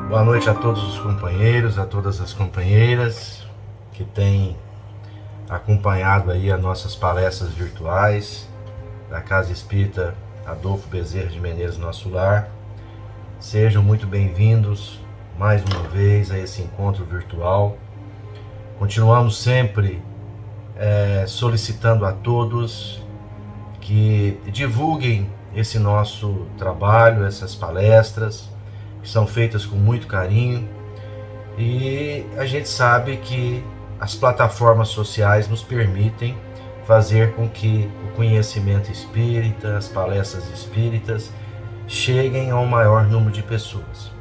Boa noite a todos os companheiros, a todas as companheiras que têm acompanhado aí as nossas palestras virtuais da Casa Espírita Adolfo Bezerra de Menezes Nosso Lar. Sejam muito bem-vindos mais uma vez a esse encontro virtual. Continuamos sempre solicitando a todos que divulguem esse nosso trabalho, essas palestras, que são feitas com muito carinho, e a gente sabe que as plataformas sociais nos permitem fazer com que o conhecimento espírita, as palestras espíritas, cheguem ao maior número de pessoas.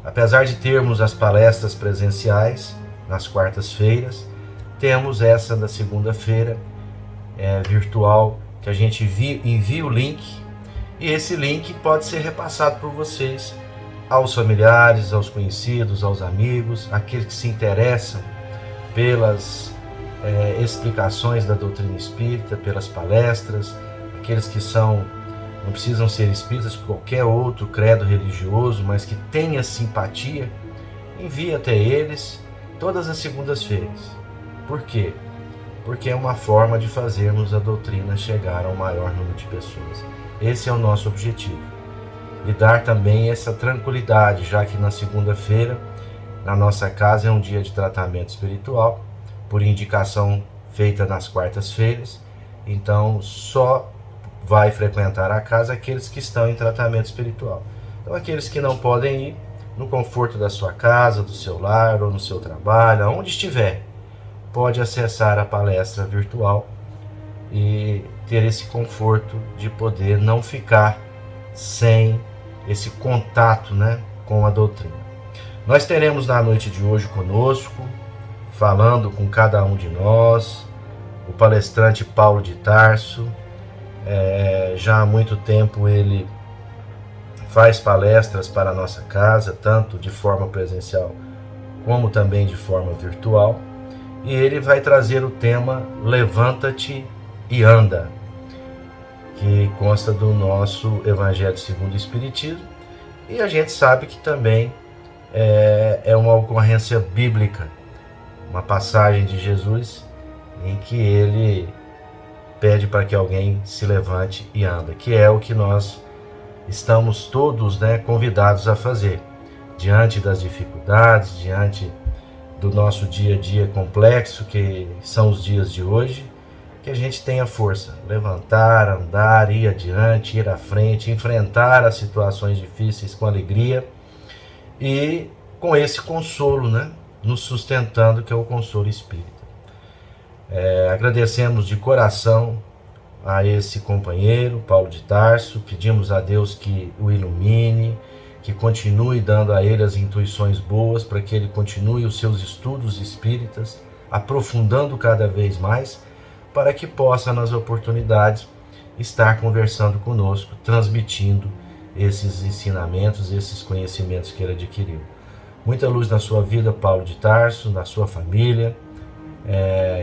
Apesar de termos as palestras presenciais nas quartas-feiras, temos essa da segunda-feira virtual, que a gente envia o link, e esse link pode ser repassado por vocês aos familiares, aos conhecidos, aos amigos, aqueles que se interessam pelas explicações da doutrina espírita, pelas palestras, aqueles que não precisam ser espíritas, qualquer outro credo religioso, mas que tenha simpatia, envie até eles todas as segundas-feiras. Por quê? Porque é uma forma de fazermos a doutrina chegar ao maior número de pessoas. Esse é o nosso objetivo. E dar também essa tranquilidade, já que na segunda-feira, na nossa casa, é um dia de tratamento espiritual, por indicação feita nas quartas-feiras. Então, só vai frequentar a casa aqueles que estão em tratamento espiritual. Então, aqueles que não podem ir, no conforto da sua casa, do seu lar ou no seu trabalho, aonde estiver, pode acessar a palestra virtual e ter esse conforto de poder não ficar sem esse contato, com a doutrina. Nós teremos na noite de hoje conosco, falando com cada um de nós, o palestrante Paulo de Tarso. Já há muito tempo ele faz palestras para a nossa casa, tanto de forma presencial como também de forma virtual, e ele vai trazer o tema Levanta-te e Anda, que consta do nosso Evangelho segundo o Espiritismo, e a gente sabe que também é uma ocorrência bíblica, uma passagem de Jesus em que ele pede para que alguém se levante e anda, que é o que nós estamos todos convidados a fazer, diante das dificuldades, diante do nosso dia a dia complexo, que são os dias de hoje, que a gente tenha força, levantar, andar, ir adiante, ir à frente, enfrentar as situações difíceis com alegria e com esse consolo, nos sustentando, que é o consolo espírita. Agradecemos de coração a esse companheiro, Paulo de Tarso, pedimos a Deus que o ilumine, que continue dando a ele as intuições boas, para que ele continue os seus estudos espíritas, aprofundando cada vez mais, para que possa, nas oportunidades, estar conversando conosco, transmitindo esses ensinamentos, esses conhecimentos que ele adquiriu. Muita luz na sua vida, Paulo de Tarso, na sua família,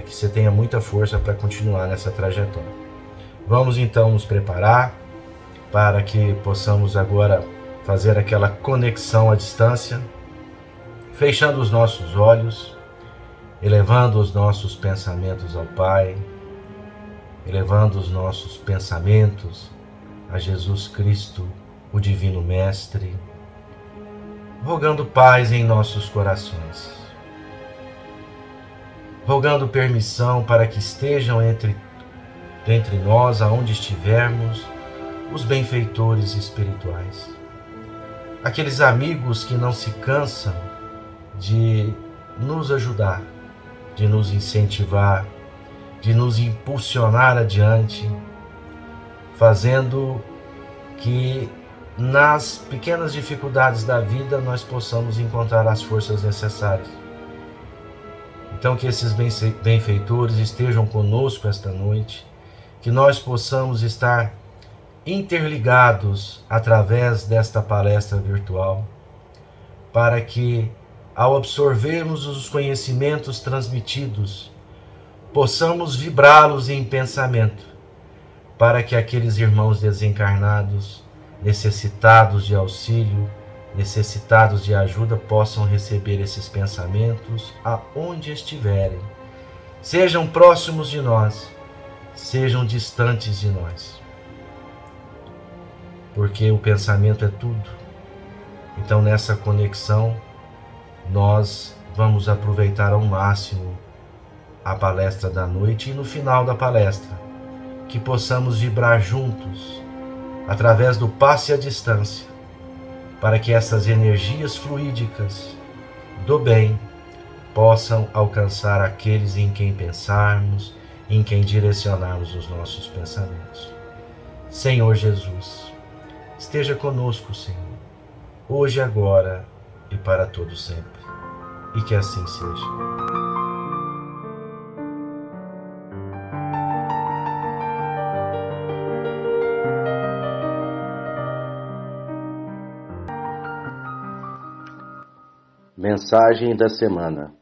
que você tenha muita força para continuar nessa trajetória. Vamos então nos preparar para que possamos agora fazer aquela conexão à distância, fechando os nossos olhos, elevando os nossos pensamentos ao Pai, elevando os nossos pensamentos a Jesus Cristo, o Divino Mestre, rogando paz em nossos corações, rogando permissão para que estejam entre nós, aonde estivermos, os benfeitores espirituais, aqueles amigos que não se cansam de nos ajudar, de nos incentivar, de nos impulsionar adiante, fazendo que nas pequenas dificuldades da vida nós possamos encontrar as forças necessárias. Então, que esses benfeitores estejam conosco esta noite, que nós possamos estar interligados através desta palestra virtual, para que, ao absorvermos os conhecimentos transmitidos, possamos vibrá-los em pensamento, para que aqueles irmãos desencarnados, necessitados de auxílio, necessitados de ajuda possam receber esses pensamentos aonde estiverem. Sejam próximos de nós, sejam distantes de nós. Porque o pensamento é tudo. Então, nessa conexão, nós vamos aproveitar ao máximo a palestra da noite e no final da palestra, que possamos vibrar juntos, através do passe à distância, para que essas energias fluídicas do bem possam alcançar aqueles em quem pensarmos, em quem direcionarmos os nossos pensamentos. Senhor Jesus, esteja conosco, Senhor, hoje, agora e para todo sempre. E que assim seja. Mensagem da semana,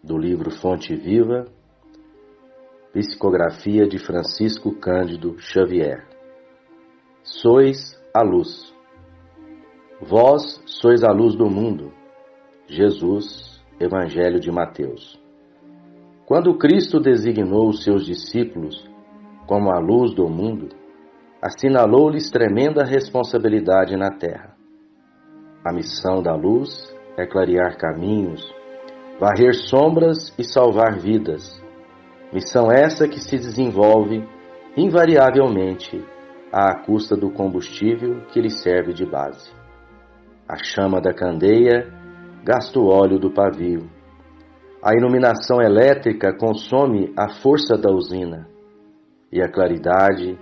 do livro Fonte Viva, psicografia de Francisco Cândido Xavier. Sois a luz. Vós sois a luz do mundo. Jesus, Evangelho de Mateus. Quando Cristo designou os seus discípulos como a luz do mundo, assinalou-lhes tremenda responsabilidade na terra. A missão da luz é clarear caminhos, varrer sombras e salvar vidas. Missão essa que se desenvolve invariavelmente à custa do combustível que lhe serve de base. A chama da candeia gasta o óleo do pavio. A iluminação elétrica consome a força da usina. E a claridade,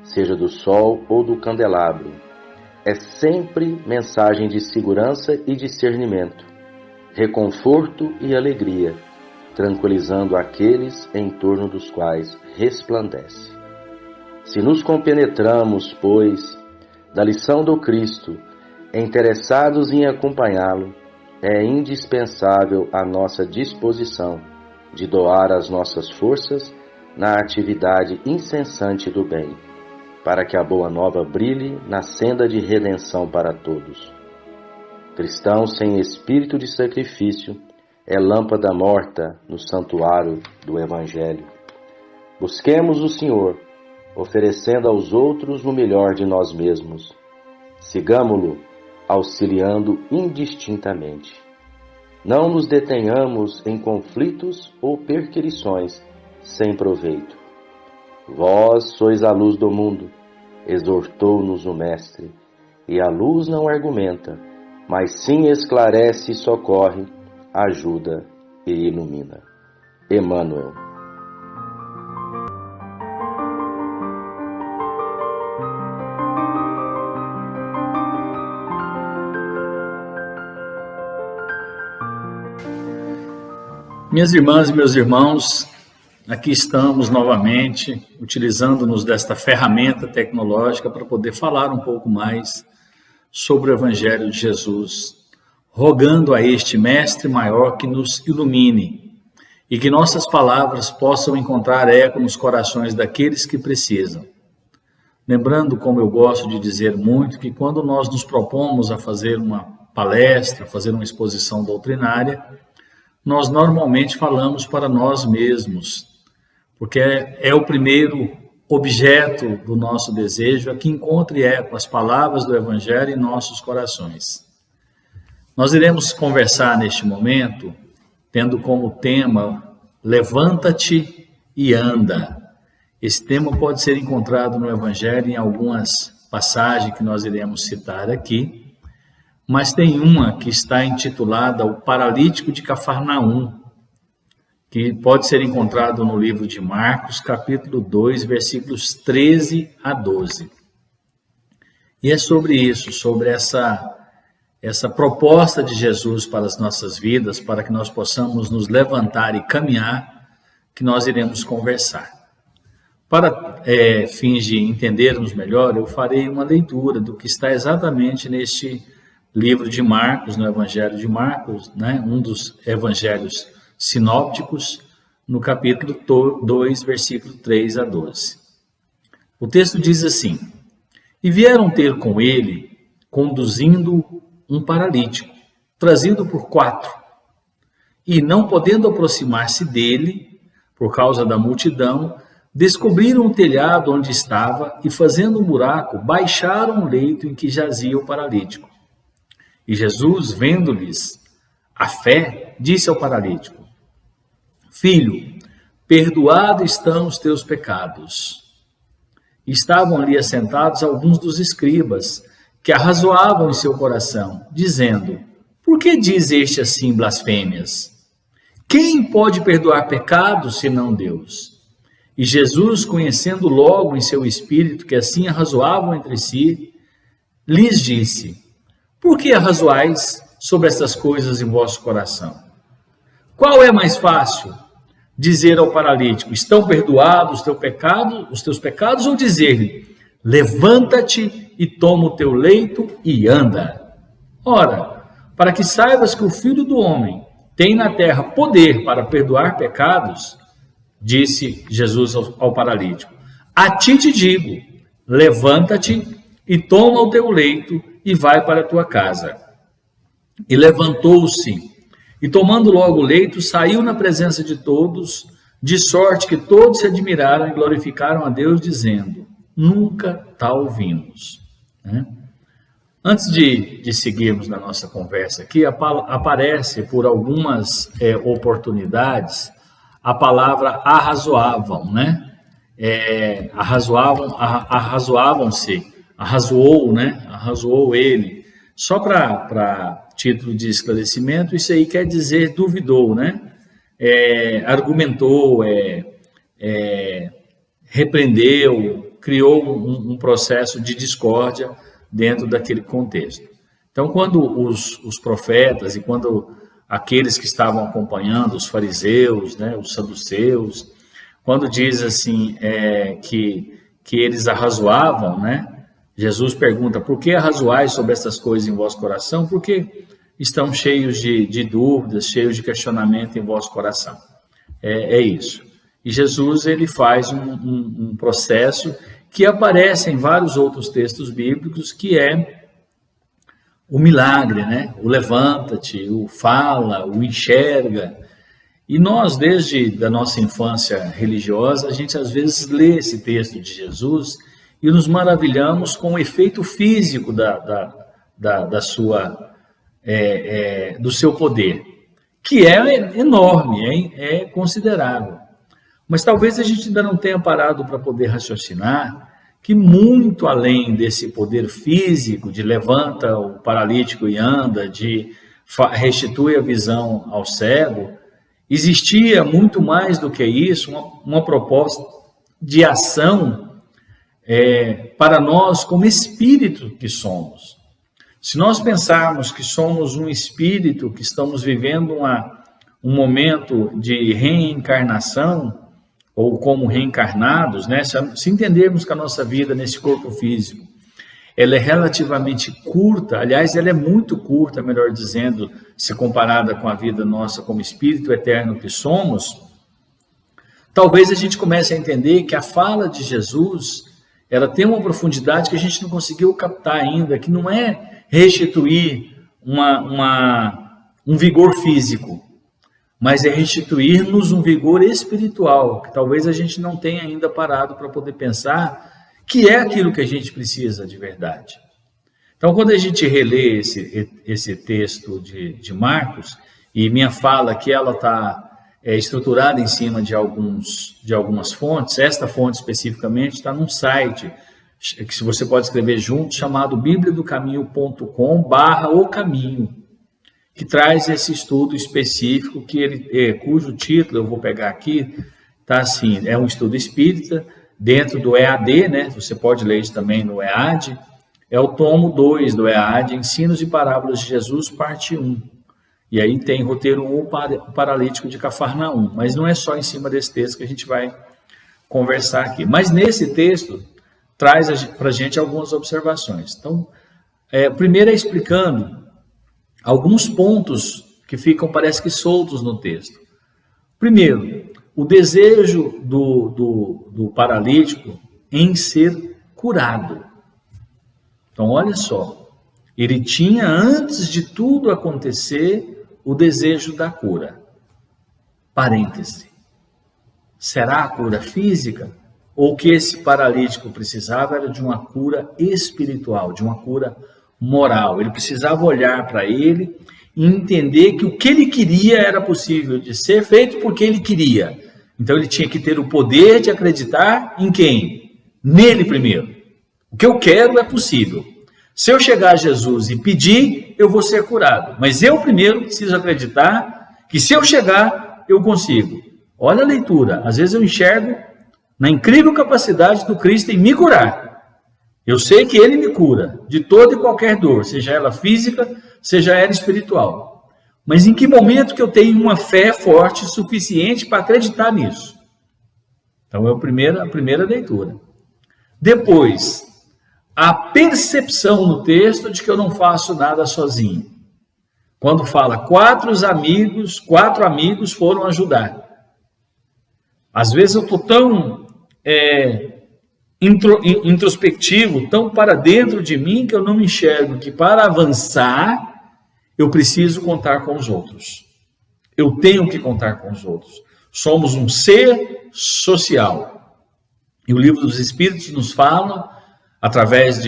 seja do sol ou do candelabro, é sempre mensagem de segurança e discernimento, reconforto e alegria, tranquilizando aqueles em torno dos quais resplandece. Se nos compenetramos, pois, da lição do Cristo, interessados em acompanhá-lo, é indispensável a nossa disposição de doar as nossas forças na atividade incessante do bem, para que a boa nova brilhe na senda de redenção para todos. Cristão sem espírito de sacrifício é lâmpada morta no santuário do Evangelho. Busquemos o Senhor, oferecendo aos outros o melhor de nós mesmos. Sigamo-lo, auxiliando indistintamente. Não nos detenhamos em conflitos ou perquirições sem proveito. Vós sois a luz do mundo, exortou-nos o Mestre, e a luz não argumenta, mas sim esclarece e socorre, ajuda e ilumina. Emmanuel. Minhas irmãs e meus irmãos, aqui estamos novamente, utilizando-nos desta ferramenta tecnológica para poder falar um pouco mais sobre o Evangelho de Jesus, rogando a este Mestre maior que nos ilumine e que nossas palavras possam encontrar eco nos corações daqueles que precisam. Lembrando, como eu gosto de dizer muito, que quando nós nos propomos a fazer uma palestra, fazer uma exposição doutrinária, nós normalmente falamos para nós mesmos, porque é o primeiro objeto do nosso desejo, é que encontre eco as palavras do Evangelho em nossos corações. Nós iremos conversar neste momento, tendo como tema, levanta-te e anda. Esse tema pode ser encontrado no Evangelho em algumas passagens que nós iremos citar aqui, mas tem uma que está intitulada O Paralítico de Cafarnaum, que pode ser encontrado no livro de Marcos, capítulo 2, versículos 13 a 12. E é sobre isso, sobre essa proposta de Jesus para as nossas vidas, para que nós possamos nos levantar e caminhar, que nós iremos conversar. Para fins de entendermos melhor, eu farei uma leitura do que está exatamente neste livro de Marcos, no Evangelho de Marcos, né? Um dos evangelhos sinópticos, no capítulo 2, versículo 3 a 12. O texto diz assim: E vieram ter com ele, conduzindo um paralítico, trazido por 4, e não podendo aproximar-se dele, por causa da multidão, descobriram o telhado onde estava e, fazendo um buraco, baixaram o leito em que jazia o paralítico. E Jesus, vendo-lhes a fé, disse ao paralítico: Filho, perdoados estão os teus pecados. E estavam ali assentados alguns dos escribas, que arrazoavam em seu coração, dizendo: Por que diz este assim blasfêmias? Quem pode perdoar pecados, senão Deus? E Jesus, conhecendo logo em seu espírito que assim arrazoavam entre si, lhes disse: Por que arrazoais sobre estas coisas em vosso coração? Qual é mais fácil? Dizer ao paralítico: Estão perdoados os teus pecados, ou dizer-lhe: Levanta-te e toma o teu leito e anda? Ora, para que saibas que o Filho do Homem tem na terra poder para perdoar pecados, disse Jesus ao paralítico: A ti te digo, levanta-te e toma o teu leito e vai para a tua casa. E levantou-se, e tomando logo o leito, saiu na presença de todos, de sorte que todos se admiraram e glorificaram a Deus, dizendo: Nunca tal vimos. Antes de seguirmos na nossa conversa aqui, aparece por algumas oportunidades a palavra arrazoavam, né? Arrazoavam-se, arrazoou, né? Arrazoou ele. Só para título de esclarecimento, isso aí quer dizer duvidou, né? Argumentou, repreendeu, criou um processo de discórdia dentro daquele contexto. Então, quando os profetas e quando aqueles que estavam acompanhando, os fariseus, né, os saduceus, quando diz assim que eles arrazoavam, né, Jesus pergunta: por que arrazoais sobre essas coisas em vosso coração? Porque estão cheios de dúvidas, cheios de questionamento em vosso coração. É isso. E Jesus, ele faz um processo que aparece em vários outros textos bíblicos, que é o milagre, né? O levanta-te, o fala, o enxerga. E nós, desde a nossa infância religiosa, a gente às vezes lê esse texto de Jesus e nos maravilhamos com o efeito físico do seu poder, que é enorme, é considerável. Mas talvez a gente ainda não tenha parado para poder raciocinar que muito além desse poder físico de levanta o paralítico e anda, de restitui a visão ao cego, existia muito mais do que isso, uma proposta de ação para nós como espírito que somos. Se nós pensarmos que somos um espírito, que estamos vivendo um momento de reencarnação, ou como reencarnados, né? Se entendermos que a nossa vida nesse corpo físico, ela é relativamente curta, aliás, ela é muito curta, melhor dizendo, se comparada com a vida nossa como espírito eterno que somos, talvez a gente comece a entender que a fala de Jesus, ela tem uma profundidade que a gente não conseguiu captar ainda, que não é restituir um vigor físico, mas é restituir-nos um vigor espiritual, que talvez a gente não tenha ainda parado para poder pensar que é aquilo que a gente precisa de verdade. Então, quando a gente relê esse texto de Marcos, e minha fala aqui, ela está estruturada em cima de algumas fontes, esta fonte especificamente está num site, que você pode escrever junto, chamado bibliadocaminho.com/o caminho, que traz esse estudo específico, cujo título eu vou pegar aqui, tá assim, é um estudo espírita, dentro do EAD, né? Você pode ler isso também no EAD, é o tomo 2 do EAD, Ensinos e Parábolas de Jesus, parte 1. E aí tem roteiro 1, o paralítico de Cafarnaum, mas não é só em cima desse texto que a gente vai conversar aqui. Mas nesse texto, traz para a gente algumas observações. Então, primeiro é explicando alguns pontos que ficam, parece que soltos no texto. Primeiro, o desejo do paralítico em ser curado. Então, olha só, ele tinha, antes de tudo acontecer, o desejo da cura. Parêntese. Será a cura física? Ou o que esse paralítico precisava era de uma cura espiritual, de uma cura moral. Ele precisava olhar para ele e entender que o que ele queria era possível de ser feito porque ele queria. Então ele tinha que ter o poder de acreditar em quem? Nele primeiro. O que eu quero é possível. Se eu chegar a Jesus e pedir, eu vou ser curado. Mas eu primeiro preciso acreditar que se eu chegar, eu consigo. Olha a leitura. Às vezes eu enxergo na incrível capacidade do Cristo em me curar. Eu sei que Ele me cura de toda e qualquer dor, seja ela física, seja ela espiritual. Mas em que momento que eu tenho uma fé forte o suficiente para acreditar nisso? Então é a primeira leitura. Depois, a percepção no texto de que eu não faço nada sozinho. Quando fala quatro amigos foram ajudar. Às vezes eu estou tão introspectivo, tão para dentro de mim, que eu não me enxergo que para avançar eu preciso contar com os outros. Eu tenho que contar com os outros. Somos um ser social. E o Livro dos Espíritos nos fala, através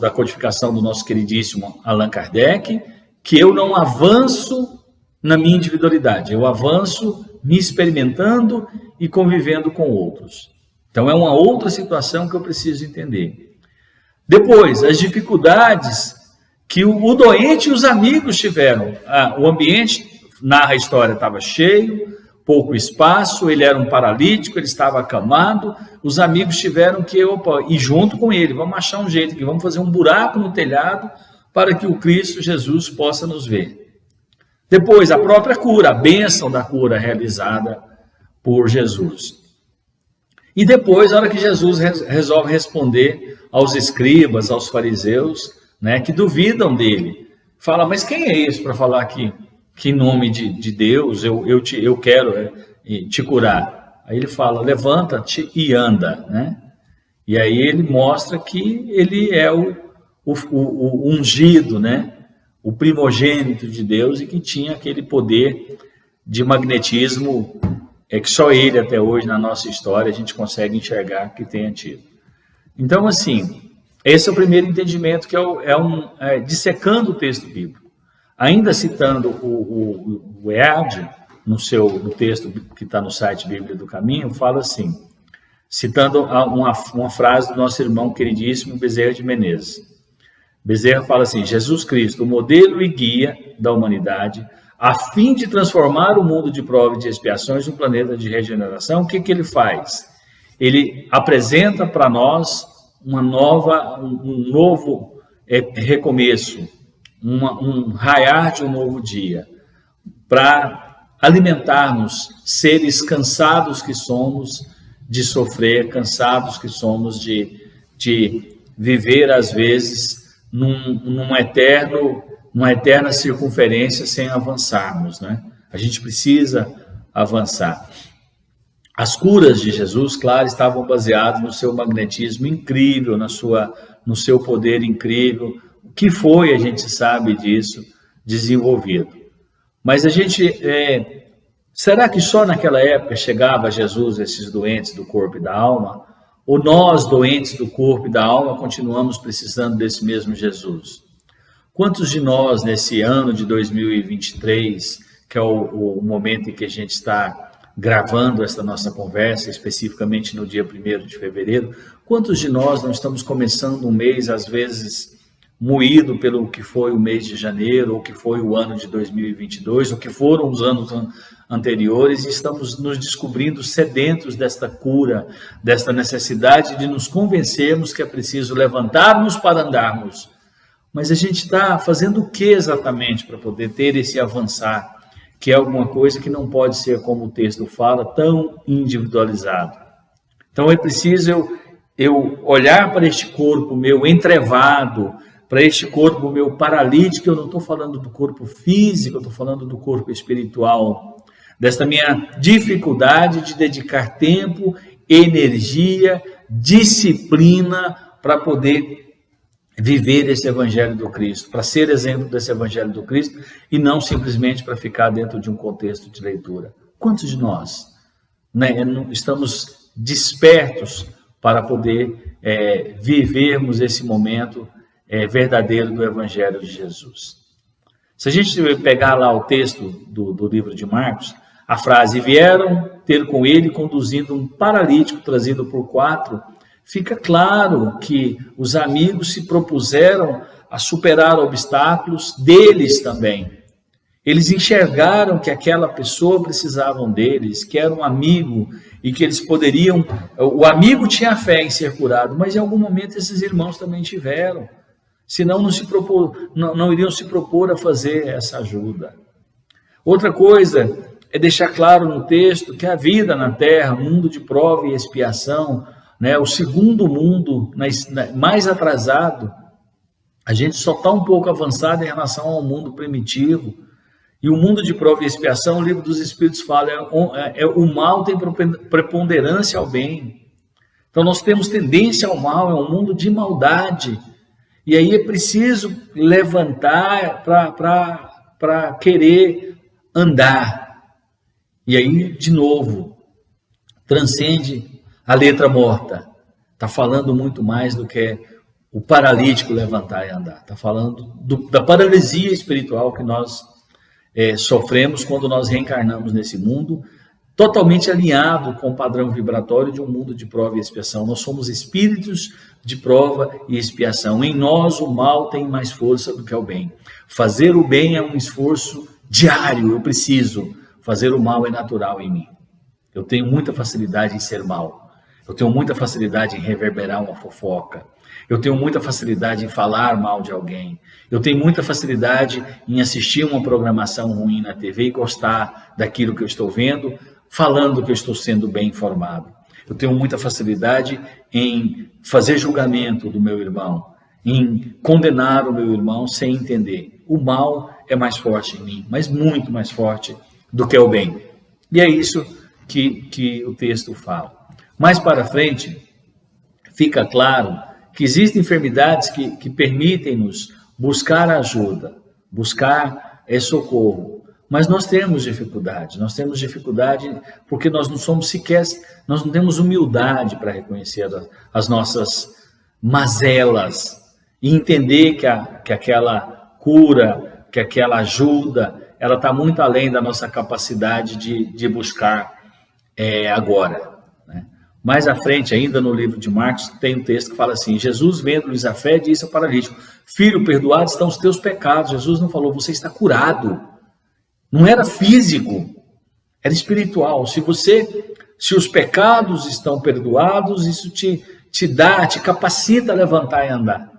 da codificação do nosso queridíssimo Allan Kardec, que eu não avanço na minha individualidade, eu avanço me experimentando e convivendo com outros. Então é uma outra situação que eu preciso entender. Depois, as dificuldades que o doente e os amigos tiveram. O ambiente, narra a história, estava cheio, pouco espaço, ele era um paralítico, ele estava acamado, os amigos tiveram que ir junto com ele, vamos achar um jeito aqui, vamos fazer um buraco no telhado para que o Cristo Jesus possa nos ver. Depois, a própria cura, a bênção da cura realizada por Jesus. E depois, a hora que Jesus resolve responder aos escribas, aos fariseus, né, que duvidam dele. Fala, mas quem é esse para falar que em nome de Deus eu quero te curar? Aí ele fala, levanta-te e anda, né? E aí ele mostra que ele é o ungido, né? O primogênito de Deus e que tinha aquele poder de magnetismo que só ele até hoje na nossa história a gente consegue enxergar que tenha tido. Então, assim, esse é o primeiro entendimento, que dissecando o texto bíblico. Ainda citando o EAD, no texto que está no site Bíblia do Caminho, fala assim, citando uma frase do nosso irmão queridíssimo Bezerra de Menezes. Bezerra fala assim, Jesus Cristo, o modelo e guia da humanidade, a fim de transformar o mundo de prova e de expiações num planeta de regeneração, o que ele faz? Ele apresenta para nós um novo recomeço, um raiar de um novo dia, para alimentarmos, seres cansados que somos de sofrer, cansados que somos de viver, às vezes, numa eterna circunferência sem avançarmos, né? A gente precisa avançar. As curas de Jesus, claro, estavam baseadas no seu magnetismo incrível, no seu poder incrível, o que foi, a gente sabe disso, desenvolvido. Mas a gente, será que só naquela época chegava a Jesus esses doentes do corpo e da alma? Ou nós, doentes do corpo e da alma, continuamos precisando desse mesmo Jesus? Quantos de nós, nesse ano de 2023, que é o momento em que a gente está gravando esta nossa conversa, especificamente no dia 1º de fevereiro, quantos de nós não estamos começando um mês, às vezes, moído pelo que foi o mês de janeiro, ou que foi o ano de 2022, ou que foram os anos anteriores, e estamos nos descobrindo sedentos desta cura, desta necessidade de nos convencermos que é preciso levantarmos para andarmos. Mas a gente está fazendo o que exatamente para poder ter esse avançar, que é alguma coisa que não pode ser, como o texto fala, tão individualizado. Então é preciso eu olhar para este corpo meu entrevado, para este corpo meu paralítico. Eu não estou falando do corpo físico, eu estou falando do corpo espiritual, desta minha dificuldade de dedicar tempo, energia, disciplina para poder viver esse evangelho do Cristo, para ser exemplo desse evangelho do Cristo e não simplesmente para ficar dentro de um contexto de leitura. Quantos de nós, né, estamos despertos para poder vivermos esse momento verdadeiro do evangelho de Jesus? Se a gente pegar lá o texto do livro de Marcos, a frase, vieram ter com ele conduzindo um paralítico trazido por 4, fica claro que os amigos se propuseram a superar obstáculos deles também. Eles enxergaram que aquela pessoa precisava deles, que era um amigo e que eles poderiam... O amigo tinha fé em ser curado, mas em algum momento esses irmãos também tiveram. Senão não iriam se propor a fazer essa ajuda. Outra coisa é deixar claro no texto que a vida na terra, mundo de prova e expiação, né, o segundo mundo mais atrasado, a gente só está um pouco avançado em relação ao mundo primitivo. E o mundo de prova e expiação, o livro dos Espíritos fala, o mal tem preponderância ao bem. Então nós temos tendência ao mal, é um mundo de maldade. E aí é preciso levantar para querer andar. E aí, de novo, transcende a letra morta. Está falando muito mais do que o paralítico levantar e andar. Está falando da paralisia espiritual que nós sofremos quando nós reencarnamos nesse mundo, totalmente alinhado com o padrão vibratório de um mundo de prova e expiação. Nós somos espíritos de prova e expiação. Em nós o mal tem mais força do que o bem. Fazer o bem é um esforço diário, eu preciso. Fazer o mal é natural em mim. Eu tenho muita facilidade em ser mal. Eu tenho muita facilidade em reverberar uma fofoca. Eu tenho muita facilidade em falar mal de alguém. Eu tenho muita facilidade em assistir uma programação ruim na TV e gostar daquilo que eu estou vendo, falando que eu estou sendo bem informado. Eu tenho muita facilidade em fazer julgamento do meu irmão, em condenar o meu irmão sem entender. O mal é mais forte em mim, mas muito mais forte do que o bem. E é isso que o texto fala. Mais para frente, fica claro que existem enfermidades que permitem-nos buscar ajuda, buscar socorro. Mas nós temos dificuldade porque nós nós não temos humildade para reconhecer as nossas mazelas e entender que aquela cura, que aquela ajuda, ela está muito além da nossa capacidade de buscar agora. Né? Mais à frente, ainda no livro de Marcos, tem um texto que fala assim, Jesus, vendo-lhes a fé, disse ao paralítico, filho, perdoados estão os teus pecados. Jesus não falou, você está curado. Não era físico, era espiritual. Se os pecados estão perdoados, isso te capacita a levantar e andar.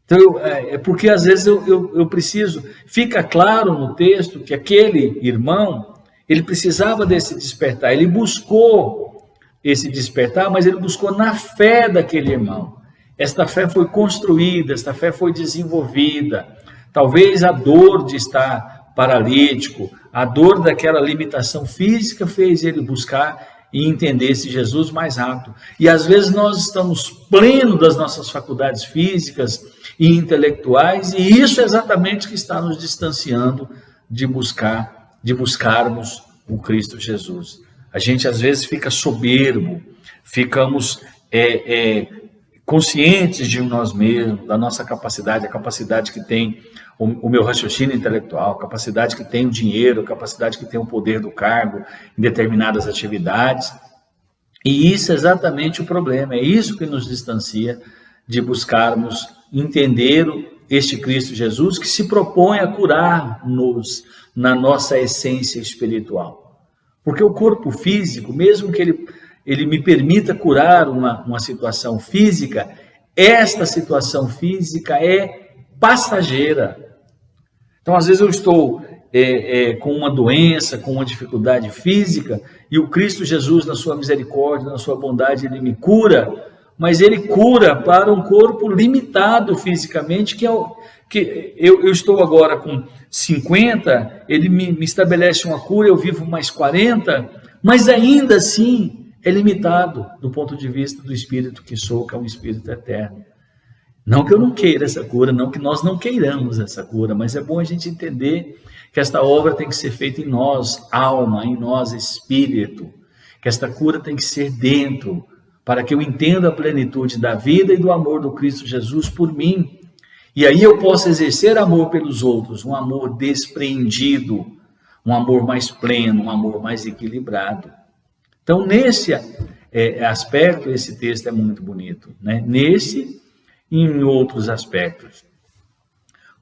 Então, porque às vezes eu preciso... Fica claro no texto que aquele irmão, ele precisava desse despertar. Ele buscou esse despertar, mas ele buscou na fé daquele irmão. Esta fé foi construída, esta fé foi desenvolvida. Talvez a dor de estar paralítico, a dor daquela limitação física fez ele buscar e entender esse Jesus mais rápido. E às vezes nós estamos plenos das nossas faculdades físicas e intelectuais, e isso é exatamente o que está nos distanciando de buscarmos o Cristo Jesus. A gente às vezes fica soberbo, ficamos conscientes de nós mesmos, da nossa capacidade, a capacidade que tem o meu raciocínio intelectual, a capacidade que tem o dinheiro, a capacidade que tem o poder do cargo em determinadas atividades. E isso é exatamente o problema, é isso que nos distancia de buscarmos entender este Cristo Jesus que se propõe a curar-nos na nossa essência espiritual. Porque o corpo físico, mesmo que ele me permita curar uma situação física, esta situação física é passageira. Então, às vezes eu estou com uma doença, com uma dificuldade física, e o Cristo Jesus, na sua misericórdia, na sua bondade, ele me cura, mas ele cura para um corpo limitado fisicamente, que eu estou agora com 50, ele me estabelece uma cura, eu vivo mais 40, mas ainda assim é limitado do ponto de vista do Espírito que sou, que é um Espírito eterno. Não que eu não queira essa cura, não que nós não queiramos essa cura, mas é bom a gente entender que esta obra tem que ser feita em nós, alma, em nós, espírito, que esta cura tem que ser dentro, para que eu entenda a plenitude da vida e do amor do Cristo Jesus por mim. E aí eu posso exercer amor pelos outros, um amor despreendido, um amor mais pleno, um amor mais equilibrado. Então, nesse aspecto, esse texto é muito bonito, né? Nesse e em outros aspectos.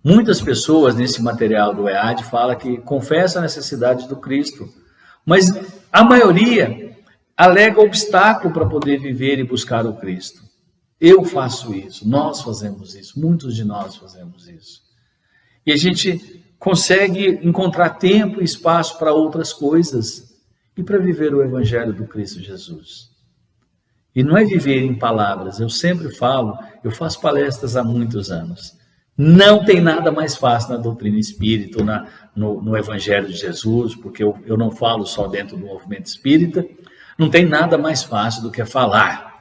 Muitas pessoas nesse material do EAD falam que confessa a necessidade do Cristo, mas a maioria alega obstáculo para poder viver e buscar o Cristo. Eu faço isso, nós fazemos isso, muitos de nós fazemos isso. E a gente consegue encontrar tempo e espaço para outras coisas e para viver o Evangelho do Cristo Jesus. E não é viver em palavras, eu sempre falo, eu faço palestras há muitos anos. Não tem nada mais fácil na doutrina espírita, no Evangelho de Jesus, porque eu não falo só dentro do movimento espírita, não tem nada mais fácil do que falar.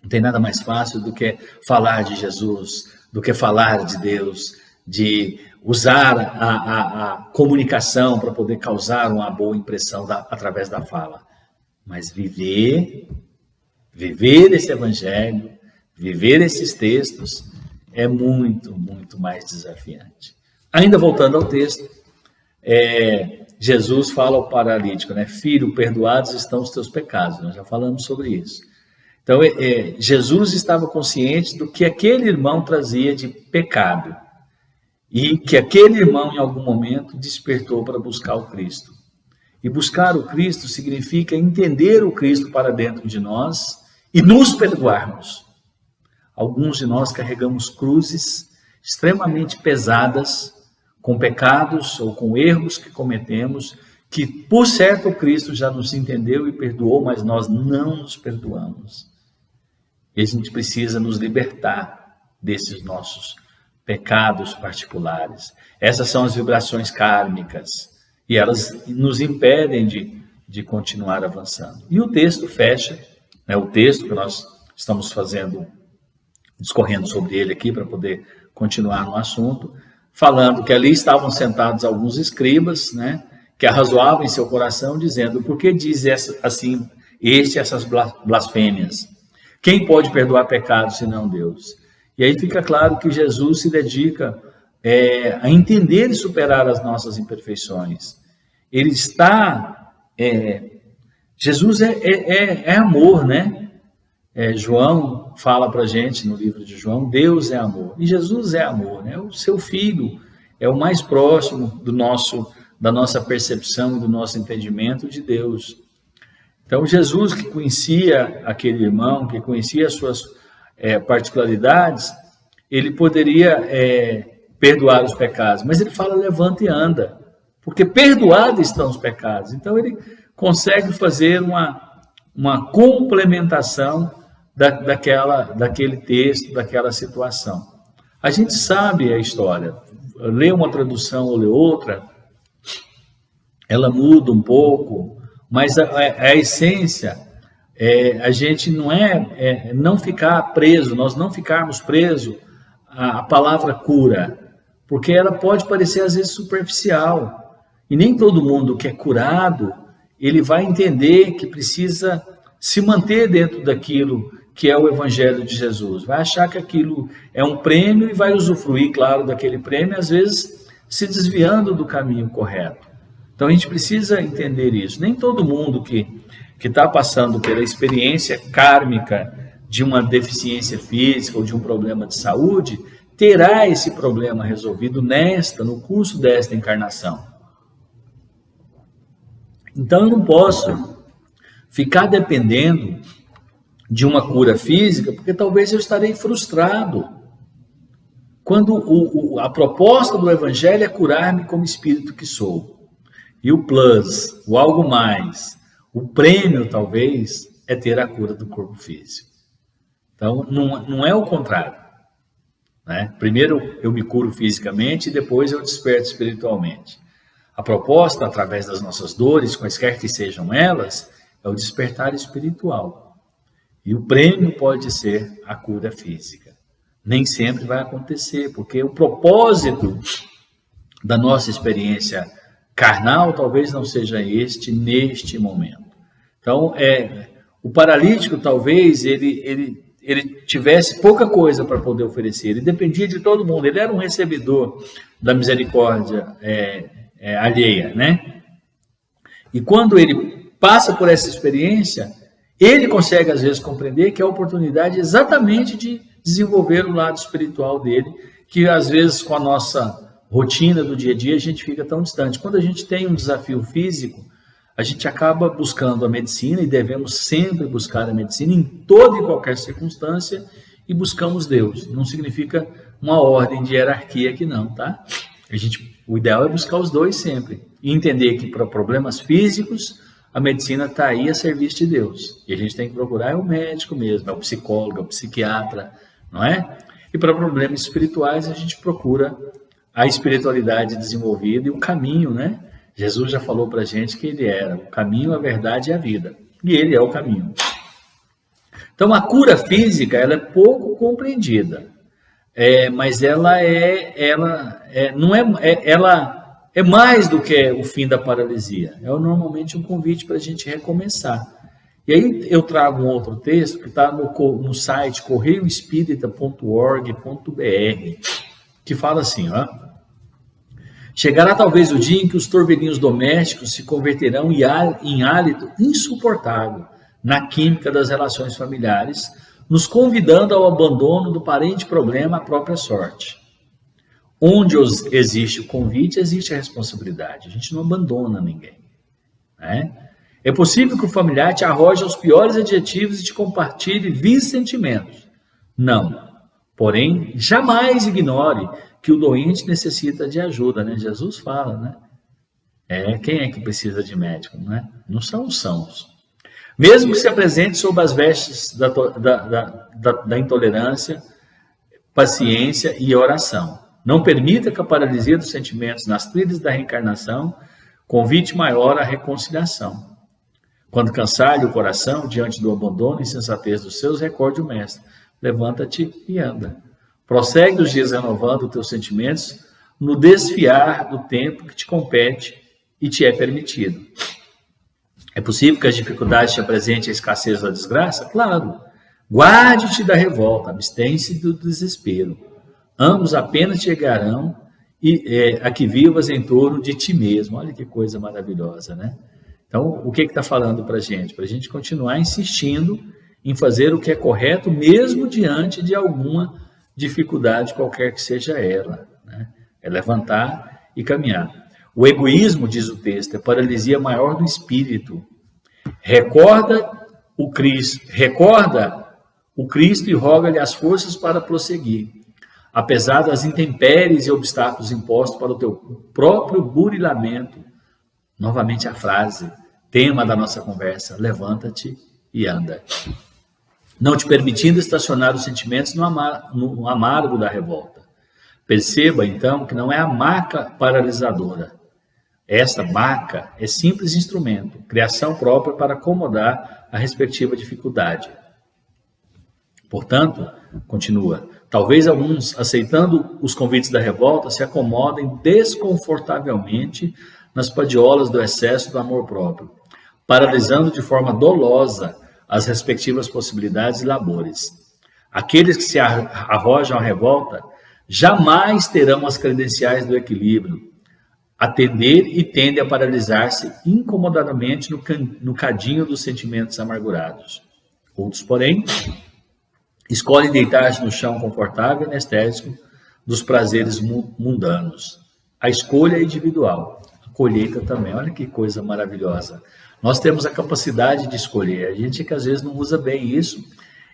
Não tem nada mais fácil do que falar de Jesus, do que falar de Deus, de usar a comunicação para poder causar uma boa impressão através da fala. Mas viver esse Evangelho, viver esses textos, é muito, muito mais desafiante. Ainda voltando ao texto, Jesus fala ao paralítico, né? Filho, perdoados estão os teus pecados. Nós já falamos sobre isso. Então, Jesus estava consciente do que aquele irmão trazia de pecado e que aquele irmão, em algum momento, despertou para buscar o Cristo. E buscar o Cristo significa entender o Cristo para dentro de nós e nos perdoarmos. Alguns de nós carregamos cruzes extremamente pesadas, com pecados ou com erros que cometemos, que por certo o Cristo já nos entendeu e perdoou, mas nós não nos perdoamos. E a gente precisa nos libertar desses nossos pecados particulares. Essas são as vibrações kármicas e elas nos impedem de continuar avançando. E o texto fecha, né, o texto que nós estamos discorrendo sobre ele aqui para poder continuar no assunto, falando que ali estavam sentados alguns escribas, né, que arrazoavam em seu coração, dizendo: por que diz assim essas blasfêmias? Quem pode perdoar pecados senão Deus? E aí fica claro que Jesus se dedica a entender e superar as nossas imperfeições. Ele está... Jesus é amor, né? João fala para a gente no livro de João, Deus é amor. E Jesus é amor, né? O seu Filho é o mais próximo da nossa percepção e do nosso entendimento de Deus. Então, Jesus, que conhecia aquele irmão, que conhecia as suas particularidades, ele poderia perdoar os pecados, mas ele fala: levanta e anda, porque perdoados estão os pecados. Então, ele consegue fazer uma complementação daquele texto, daquela situação. A gente sabe a história, lê uma tradução ou lê outra, ela muda um pouco, mas a essência a gente não ficar preso, nós não ficarmos presos à palavra cura, porque ela pode parecer às vezes superficial, e nem todo mundo que é curado, ele vai entender que precisa se manter dentro daquilo que é o Evangelho de Jesus, vai achar que aquilo é um prêmio e vai usufruir, claro, daquele prêmio, às vezes se desviando do caminho correto. Então a gente precisa entender isso. Nem todo mundo que está passando pela experiência kármica de uma deficiência física ou de um problema de saúde terá esse problema resolvido no curso desta encarnação. Então eu não posso ficar dependendo de uma cura física, porque talvez eu estarei frustrado. Quando a proposta do Evangelho é curar-me como espírito que sou. E o plus, o algo mais, o prêmio talvez é ter a cura do corpo físico. Então não é o contrário, né? Primeiro eu me curo fisicamente e depois eu desperto espiritualmente. A proposta, através das nossas dores, quaisquer que sejam elas, é o despertar espiritual. E o prêmio pode ser a cura física. Nem sempre vai acontecer, porque o propósito da nossa experiência carnal talvez não seja este neste momento. Então, o paralítico talvez ele tivesse pouca coisa para poder oferecer, ele dependia de todo mundo, ele era um recebedor da misericórdia alheia, né? E quando ele passa por essa experiência, ele consegue às vezes compreender que é a oportunidade exatamente de desenvolver o lado espiritual dele, que às vezes com a nossa rotina do dia a dia a gente fica tão distante. Quando a gente tem um desafio físico, a gente acaba buscando a medicina, e devemos sempre buscar a medicina em toda e qualquer circunstância, e buscamos Deus. Não significa uma ordem de hierarquia aqui não, tá? O ideal é buscar os dois sempre, e entender que para problemas físicos, a medicina está aí a serviço de Deus, e a gente tem que procurar o médico mesmo, o psicólogo, o psiquiatra, não é? E para problemas espirituais, a gente procura a espiritualidade desenvolvida e o caminho, né? Jesus já falou para a gente que ele era o caminho, a verdade e a vida. E ele é o caminho. Então, a cura física, ela é pouco compreendida. Mas ela é mais do que o fim da paralisia. É normalmente um convite para a gente recomeçar. E aí eu trago um outro texto que está no site correioespírita.org.br, que fala assim, ó: chegará talvez o dia em que os torvelinhos domésticos se converterão em hálito insuportável na química das relações familiares, nos convidando ao abandono do parente problema à própria sorte. Onde existe o convite, existe a responsabilidade. A gente não abandona ninguém, né? É possível que o familiar te arroje aos piores adjetivos e te compartilhe vis sentimentos. Não. Porém, jamais ignore que o doente necessita de ajuda, né? Jesus fala, né? Quem é que precisa de médico, né? Não são os sãos. Mesmo que se apresente sob as vestes da intolerância, paciência e oração. Não permita que a paralisia dos sentimentos nas trilhas da reencarnação convite maior à reconciliação. Quando cansar-lhe o coração diante do abandono e insensatez dos seus, recorde o mestre. Levanta-te e anda. Prossegue os dias renovando os teus sentimentos no desfiar do tempo que te compete e te é permitido. É possível que as dificuldades te apresentem a escassez da desgraça? Claro. Guarde-te da revolta, abstém-se do desespero. Ambos apenas chegarão a que vivas em torno de ti mesmo. Olha que coisa maravilhosa, né? Então, o que está falando para a gente? Para a gente continuar insistindo em fazer o que é correto, mesmo diante de alguma dificuldade, qualquer que seja ela, né? É levantar e caminhar. O egoísmo, diz o texto, é a paralisia maior do espírito. Recorda o Cristo e roga-lhe as forças para prosseguir. Apesar das intempéries e obstáculos impostos para o teu próprio burilamento. Novamente a frase, tema da nossa conversa: levanta-te e anda. Não te permitindo estacionar os sentimentos no amargo da revolta. Perceba, então, que não é a maca paralisadora. Esta maca é simples instrumento, criação própria para acomodar a respectiva dificuldade. Portanto, continua, talvez alguns, aceitando os convites da revolta, se acomodem desconfortavelmente nas padiolas do excesso do amor próprio, paralisando de forma dolosa as respectivas possibilidades e labores. Aqueles que se arrojam à revolta jamais terão as credenciais do equilíbrio, atender e tendem a paralisar-se incomodadamente no cadinho dos sentimentos amargurados. Outros, porém, escolhem deitar-se no chão confortável e anestésico dos prazeres mundanos. A escolha é individual, a colheita também. Olha que coisa maravilhosa. Nós temos a capacidade de escolher. A gente que às vezes não usa bem isso.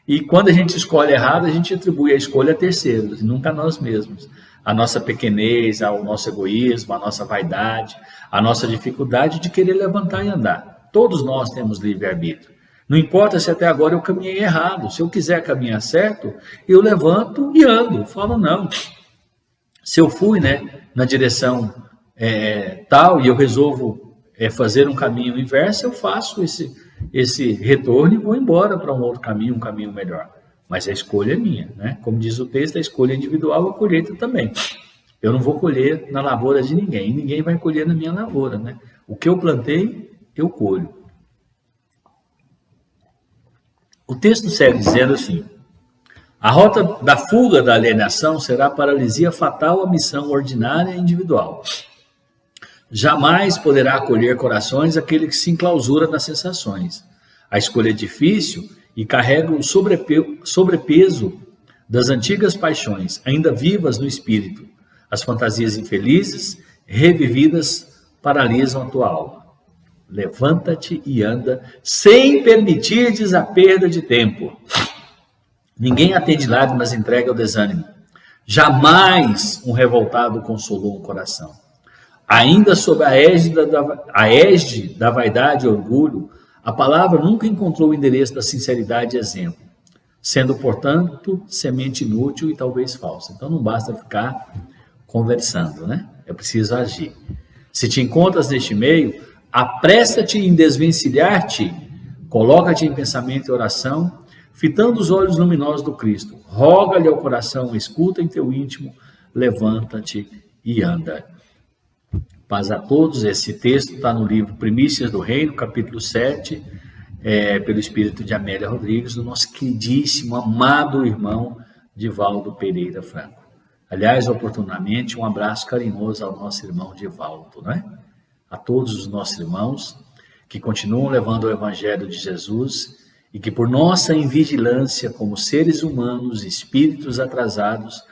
E quando a gente escolhe errado, a gente atribui a escolha a terceiros, nunca a nós mesmos. A nossa pequenez, o nosso egoísmo, a nossa vaidade, a nossa dificuldade de querer levantar e andar. Todos nós temos livre-arbítrio. Não importa se até agora eu caminhei errado. Se eu quiser caminhar certo, eu levanto e ando. Falo, não. Se eu fui, na direção tal e eu resolvo fazer um caminho inverso, eu faço esse retorno e vou embora para um outro caminho, um caminho melhor. mas a escolha é minha, né? Como diz o texto, a escolha é individual, a colheita também. Eu não vou colher na lavoura de ninguém, e ninguém vai colher na minha lavoura, né? O que eu plantei, eu colho. O texto segue dizendo assim: a rota da fuga da alienação será a paralisia fatal à missão ordinária e individual. Jamais poderá acolher corações aquele que se enclausura nas sensações. A escolha é difícil e carrega o sobrepeso das antigas paixões, ainda vivas no espírito. As fantasias infelizes, revividas, paralisam a tua alma. Levanta-te e anda, sem permitirdes a perda de tempo. Ninguém atende lágrimas e entrega ao desânimo. Jamais um revoltado consolou um coração. Ainda sob a égide da vaidade e orgulho, a palavra nunca encontrou o endereço da sinceridade e exemplo, sendo, portanto, semente inútil e talvez falsa. Então não basta ficar conversando, né? É preciso agir. Se te encontras neste meio, apressa-te em desvencilhar-te, coloca-te em pensamento e oração, fitando os olhos luminosos do Cristo. Roga-lhe ao coração, escuta em teu íntimo, levanta-te e anda. Paz a todos. Esse texto está no livro Primícias do Reino, capítulo 7, pelo espírito de Amélia Rodrigues, do nosso queridíssimo, amado irmão Divaldo Pereira Franco. Aliás, oportunamente, um abraço carinhoso ao nosso irmão Divaldo, né? A todos os nossos irmãos que continuam levando o Evangelho de Jesus e que, por nossa invigilância como seres humanos, espíritos atrasados,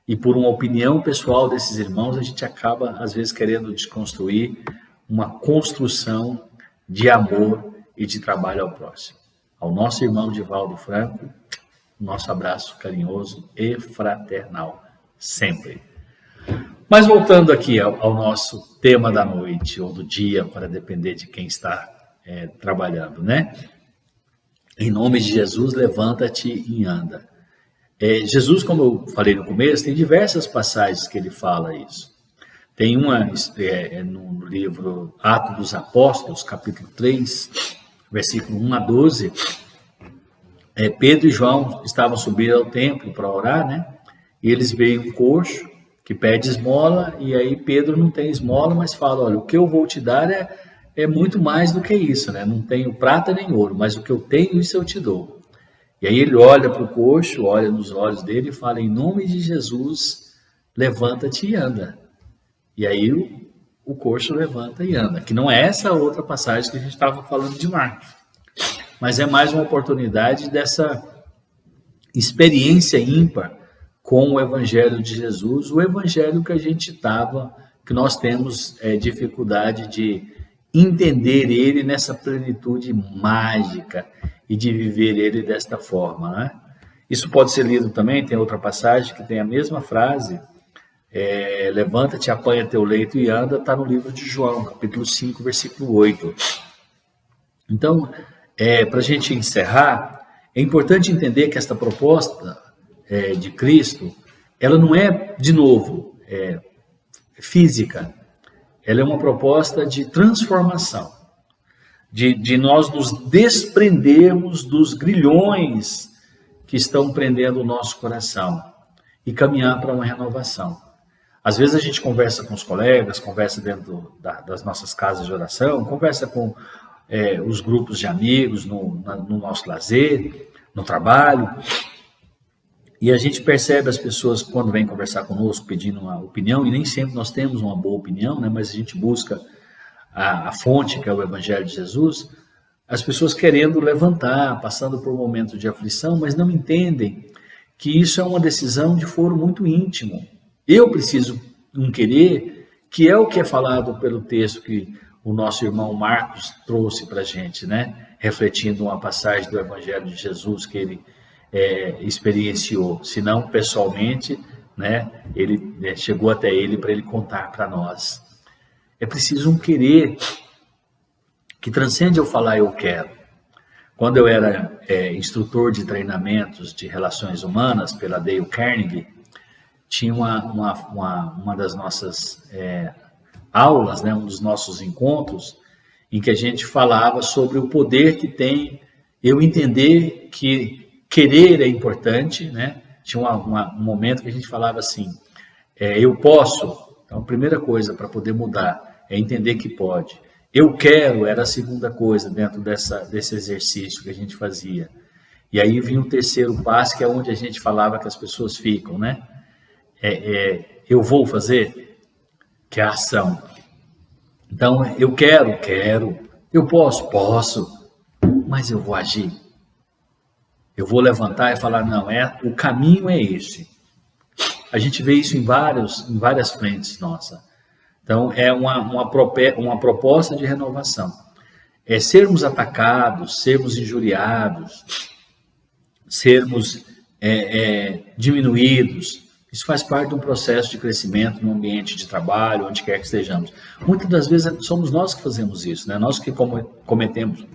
e por uma opinião pessoal desses irmãos, a gente acaba, às vezes, querendo desconstruir uma construção de amor e de trabalho ao próximo. Ao nosso irmão Divaldo Franco, nosso abraço carinhoso e fraternal, sempre. Mas voltando aqui ao nosso tema da noite, ou do dia, para depender de quem está trabalhando, né? Em nome de Jesus, levanta-te e anda. Jesus, como eu falei no começo, tem diversas passagens que ele fala isso. Tem uma no livro Atos dos Apóstolos, capítulo 3, versículo 1 a 12. Pedro e João estavam subindo ao templo para orar, né? E eles veem um coxo que pede esmola, e aí Pedro não tem esmola, mas fala: olha, o que eu vou te dar é muito mais do que isso, né? Não tenho prata nem ouro, mas o que eu tenho, isso eu te dou. E aí ele olha para o coxo, olha nos olhos dele e fala: em nome de Jesus, levanta-te e anda. E aí o coxo levanta e anda. Que não é essa outra passagem que a gente estava falando de Marcos, mas é mais uma oportunidade dessa experiência ímpar com o Evangelho de Jesus, o Evangelho que nós temos dificuldade de entender ele nessa plenitude mágica e de viver ele desta forma, né? Isso pode ser lido também, tem outra passagem que tem a mesma frase, levanta-te, apanha teu leito e anda, está no livro de João, capítulo 5, versículo 8. Então, para a gente encerrar, é importante entender que esta proposta de Cristo, ela não é, de novo, física, ela é uma proposta de transformação, de nós nos desprendermos dos grilhões que estão prendendo o nosso coração e caminhar para uma renovação. Às vezes a gente conversa com os colegas, conversa dentro das nossas casas de oração, conversa com os grupos de amigos no nosso lazer, no trabalho, e a gente percebe as pessoas quando vêm conversar conosco pedindo uma opinião, e nem sempre nós temos uma boa opinião, né? Mas a gente busca a fonte, que é o Evangelho de Jesus, as pessoas querendo levantar, passando por um momento de aflição, mas não entendem que isso é uma decisão de foro muito íntimo. Eu preciso um querer, que é o que é falado pelo texto que o nosso irmão Marcos trouxe para a gente, né? Refletindo uma passagem do Evangelho de Jesus que ele experienciou, se não pessoalmente, né? Ele chegou até ele para ele contar para nós. É preciso um querer que transcende eu falar eu quero. Quando eu era instrutor de treinamentos de relações humanas pela Dale Carnegie, tinha uma das nossas aulas, né, um dos nossos encontros, em que a gente falava sobre o poder que tem eu entender que querer é importante, né? Tinha um momento que a gente falava assim, eu posso. Então, a primeira coisa para poder mudar é entender que pode. Eu quero era a segunda coisa dentro desse exercício que a gente fazia. E aí vinha o terceiro passo, que é onde a gente falava que as pessoas ficam, né? Eu vou fazer, que é a ação. Então, eu quero, eu posso, mas eu vou agir. Eu vou levantar e falar, não, o caminho é esse. A gente vê isso em várias frentes, nossa. Então, é uma proposta de renovação. É sermos atacados, sermos injuriados, sermos diminuídos. Isso faz parte de um processo de crescimento no ambiente de trabalho, onde quer que estejamos. Muitas das vezes somos nós que fazemos isso, né? Nós que cometemos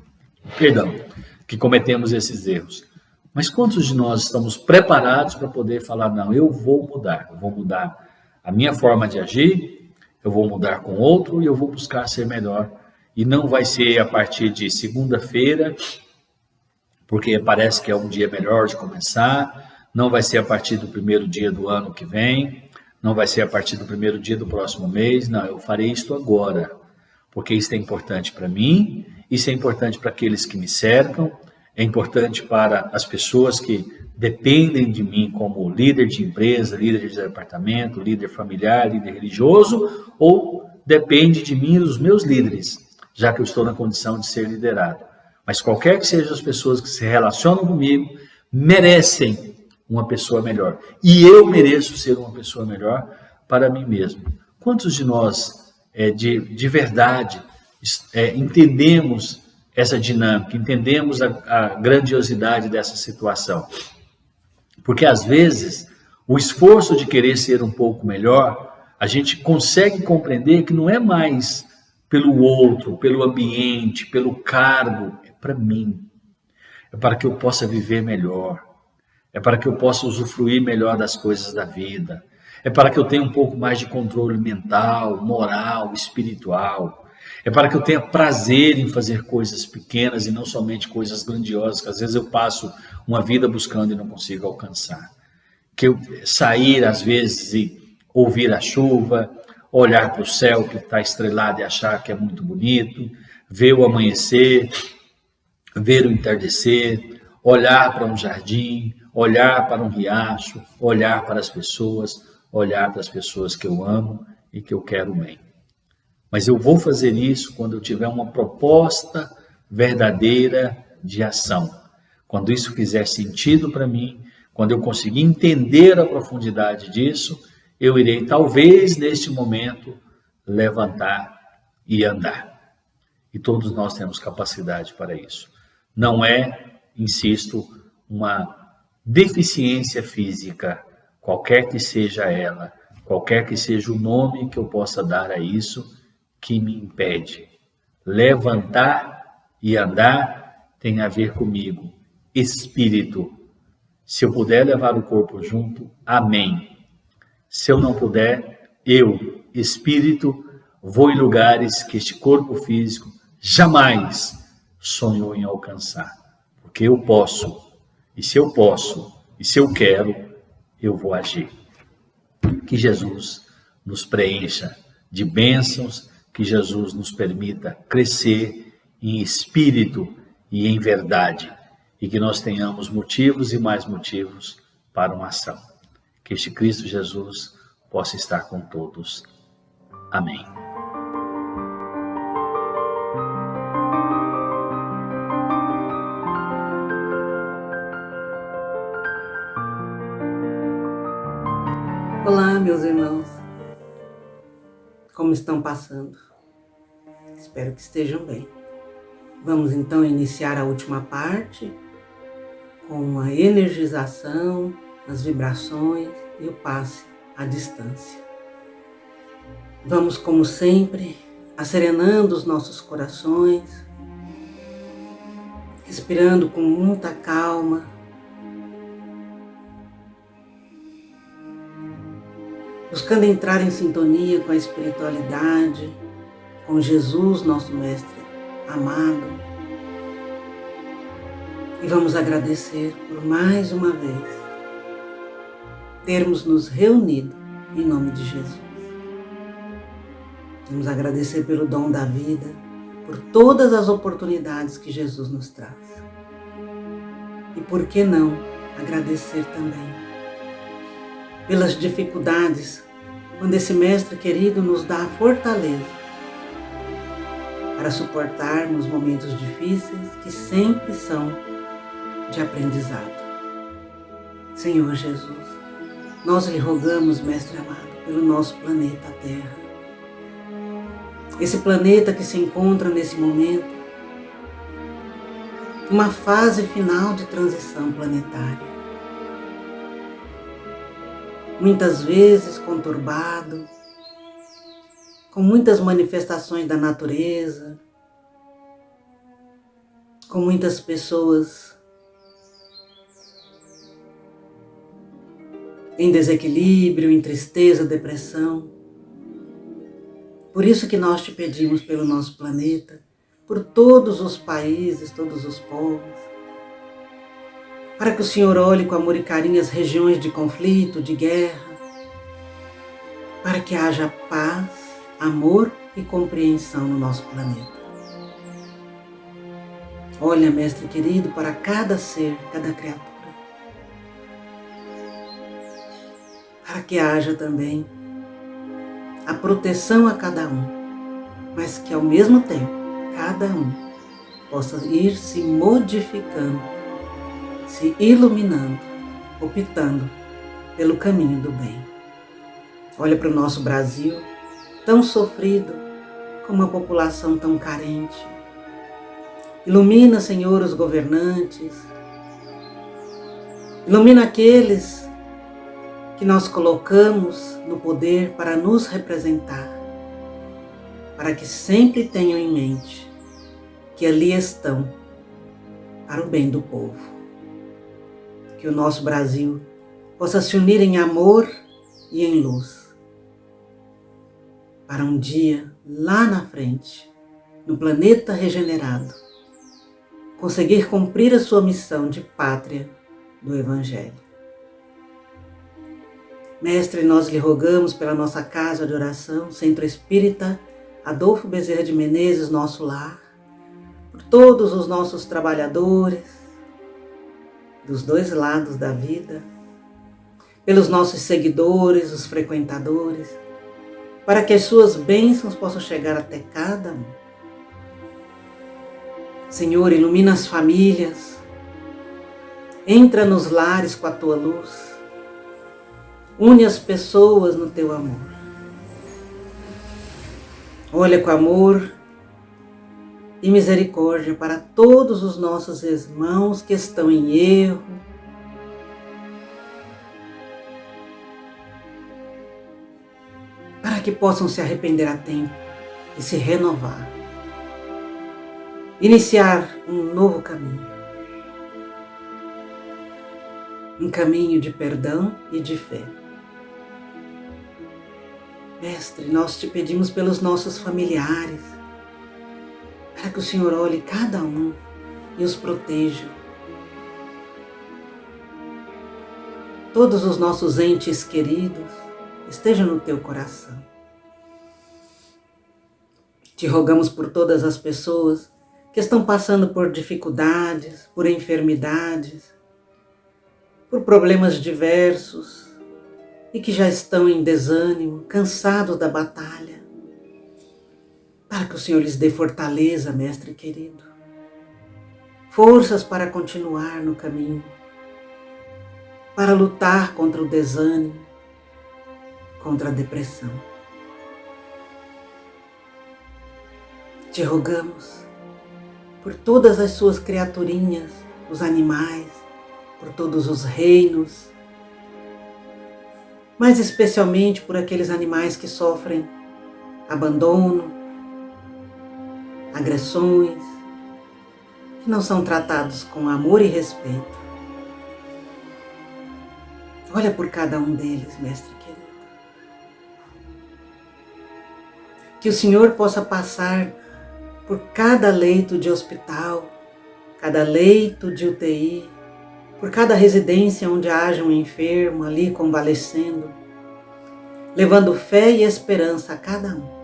esses erros. Mas quantos de nós estamos preparados para poder falar, não, eu vou mudar a minha forma de agir, eu vou mudar com outro e eu vou buscar ser melhor. E não vai ser a partir de segunda-feira, porque parece que é um dia melhor de começar, não vai ser a partir do primeiro dia do ano que vem, não vai ser a partir do primeiro dia do próximo mês, não, eu farei isto agora, porque isso é importante para mim, isso é importante para aqueles que me cercam, é importante para as pessoas que dependem de mim como líder de empresa, líder de departamento, líder familiar, líder religioso, ou depende de mim e dos meus líderes, já que eu estou na condição de ser liderado. Mas qualquer que sejam as pessoas que se relacionam comigo, merecem uma pessoa melhor. E eu mereço ser uma pessoa melhor para mim mesmo. Quantos de nós, de verdade, entendemos essa dinâmica, entendemos a grandiosidade dessa situação? Porque, às vezes, o esforço de querer ser um pouco melhor, a gente consegue compreender que não é mais pelo outro, pelo ambiente, pelo cargo, é para mim. É para que eu possa viver melhor. É para que eu possa usufruir melhor das coisas da vida. É para que eu tenha um pouco mais de controle mental, moral, espiritual. É para que eu tenha prazer em fazer coisas pequenas e não somente coisas grandiosas, que às vezes eu passo uma vida buscando e não consigo alcançar. Que eu sair, às vezes, e ouvir a chuva, olhar para o céu que está estrelado e achar que é muito bonito, ver o amanhecer, ver o entardecer, olhar para um jardim, olhar para um riacho, olhar para as pessoas que eu amo e que eu quero bem. Mas eu vou fazer isso quando eu tiver uma proposta verdadeira de ação. Quando isso fizer sentido para mim, quando eu conseguir entender a profundidade disso, eu irei, talvez, neste momento, levantar e andar. E todos nós temos capacidade para isso. Não é, insisto, uma deficiência física, qualquer que seja ela, qualquer que seja o nome que eu possa dar a isso, que me impede. Levantar e andar tem a ver comigo. Espírito. Se eu puder levar o corpo junto, amém. Se eu não puder, eu, espírito, vou em lugares que este corpo físico jamais sonhou em alcançar. Porque eu posso. E se eu posso, e se eu quero, eu vou agir. Que Jesus nos preencha de bênçãos, que Jesus nos permita crescer em espírito e em verdade, e que nós tenhamos motivos e mais motivos para uma ação. Que este Cristo Jesus possa estar com todos. Amém. Olá, meus irmãos. Como estão passando? Espero que estejam bem. Vamos então iniciar a última parte com a energização, as vibrações e o passe à distância. Vamos, como sempre, acerenando os nossos corações, respirando com muita calma, buscando entrar em sintonia com a espiritualidade, com Jesus, nosso Mestre amado, E vamos agradecer por mais uma vez termos nos reunido em nome de Jesus. Vamos agradecer pelo dom da vida, por todas as oportunidades que Jesus nos traz. E por que não agradecer também pelas dificuldades, quando esse Mestre querido nos dá a fortaleza para suportarmos momentos difíceis que sempre são de aprendizado. Senhor Jesus, nós lhe rogamos, Mestre amado, pelo nosso planeta Terra. Esse planeta que se encontra nesse momento, uma fase final de transição planetária. Muitas vezes conturbado, com muitas manifestações da natureza, com muitas pessoas em desequilíbrio, em tristeza, depressão. Por isso que nós te pedimos pelo nosso planeta, por todos os países, todos os povos, para que o Senhor olhe com amor e carinho as regiões de conflito, de guerra, para que haja paz, amor e compreensão no nosso planeta. Olha, Mestre querido, para cada ser, cada criatura, para que haja também a proteção a cada um, mas que ao mesmo tempo cada um possa ir se modificando, se iluminando, optando pelo caminho do bem. Olha para o nosso Brasil, tão sofrido, com uma população tão carente. Ilumina, Senhor, os governantes, ilumina aqueles que nós colocamos no poder para nos representar, para que sempre tenham em mente que ali estão para o bem do povo. Que o nosso Brasil possa se unir em amor e em luz, para um dia, lá na frente, no planeta regenerado, conseguir cumprir a sua missão de pátria do Evangelho. Mestre, nós lhe rogamos pela nossa casa de oração, Centro Espírita Adolfo Bezerra de Menezes, nosso lar, por todos os nossos trabalhadores, dos dois lados da vida, pelos nossos seguidores, os frequentadores, para que as suas bênçãos possam chegar até cada um. Senhor, ilumina as famílias, entra nos lares com a tua luz, une as pessoas no teu amor. Olha com amor e misericórdia para todos os nossos irmãos que estão em erro, para que possam se arrepender a tempo e se renovar. Iniciar um novo caminho. Um caminho de perdão e de fé. Mestre, nós te pedimos pelos nossos familiares, para que o Senhor olhe cada um e os proteja. Todos os nossos entes queridos estejam no teu coração. Te rogamos por todas as pessoas que estão passando por dificuldades, por enfermidades, por problemas diversos e que já estão em desânimo, cansados da batalha, para que o Senhor lhes dê fortaleza, Mestre querido, forças para continuar no caminho, para lutar contra o desânimo, contra a depressão. Te rogamos por todas as suas criaturinhas, os animais, por todos os reinos, mas especialmente por aqueles animais que sofrem abandono, agressões, que não são tratados com amor e respeito. Olha por cada um deles, Mestre querido. Que o Senhor possa passar por cada leito de hospital, cada leito de UTI, por cada residência onde haja um enfermo ali convalescendo, levando fé e esperança a cada um.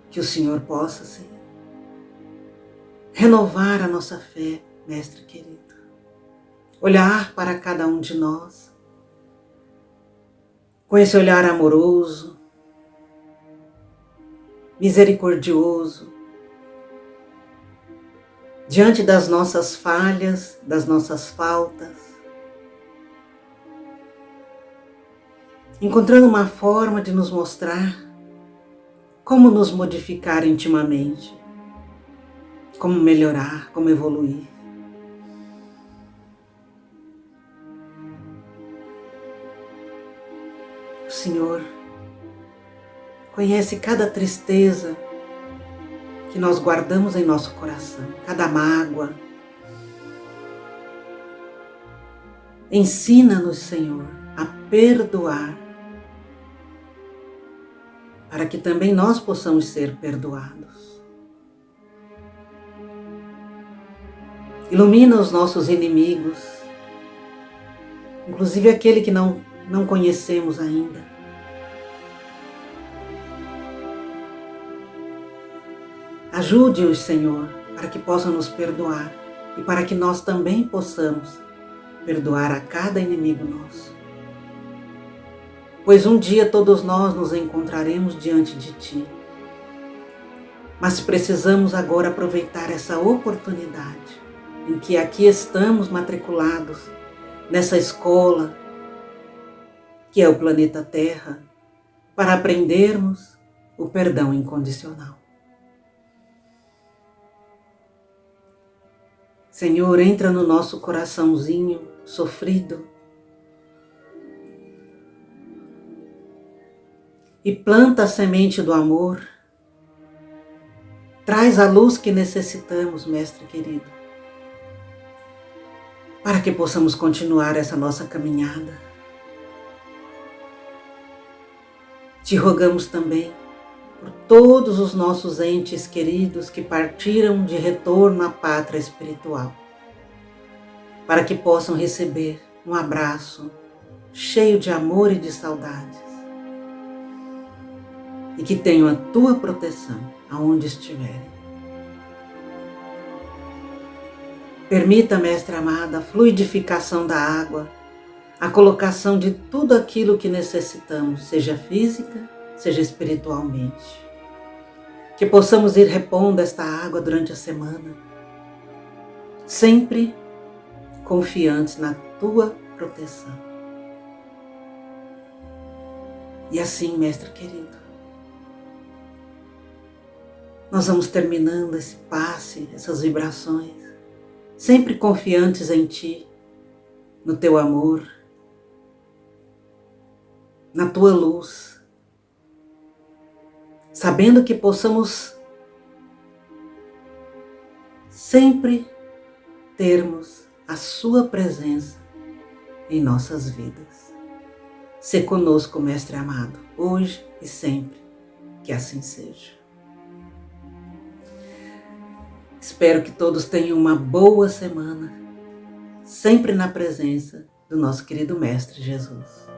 Que o Senhor possa, Senhor, renovar a nossa fé, Mestre querido. Olhar para cada um de nós, com esse olhar amoroso, misericordioso, diante das nossas falhas, das nossas faltas, encontrando uma forma de nos mostrar como nos modificar intimamente, como melhorar, como evoluir. O Senhor conhece cada tristeza que nós guardamos em nosso coração, cada mágoa. Ensina-nos, Senhor, a perdoar, para que também nós possamos ser perdoados. Ilumina os nossos inimigos, inclusive aquele que não conhecemos ainda. Ajude-os, Senhor, para que possam nos perdoar e para que nós também possamos perdoar a cada inimigo nosso. Pois um dia todos nós nos encontraremos diante de Ti. Mas precisamos agora aproveitar essa oportunidade em que aqui estamos matriculados nessa escola que é o planeta Terra, para aprendermos o perdão incondicional. Senhor, entra no nosso coraçãozinho sofrido e planta a semente do amor. Traz a luz que necessitamos, Mestre querido, para que possamos continuar essa nossa caminhada. Te rogamos também por todos os nossos entes queridos que partiram de retorno à pátria espiritual, para que possam receber um abraço cheio de amor e de saudades, e que tenham a Tua proteção aonde estiverem. Permita, Mestre amado, a fluidificação da água, a colocação de tudo aquilo que necessitamos, seja física, seja espiritualmente. Que possamos ir repondo esta água durante a semana, sempre confiantes na Tua proteção. E assim, Mestre querido, nós vamos terminando esse passe, essas vibrações, sempre confiantes em Ti, no Teu amor, na Tua luz, sabendo que possamos sempre termos a Sua presença em nossas vidas. Sê conosco, Mestre amado, hoje e sempre, que assim seja. Espero que todos tenham uma boa semana, sempre na presença do nosso querido Mestre Jesus.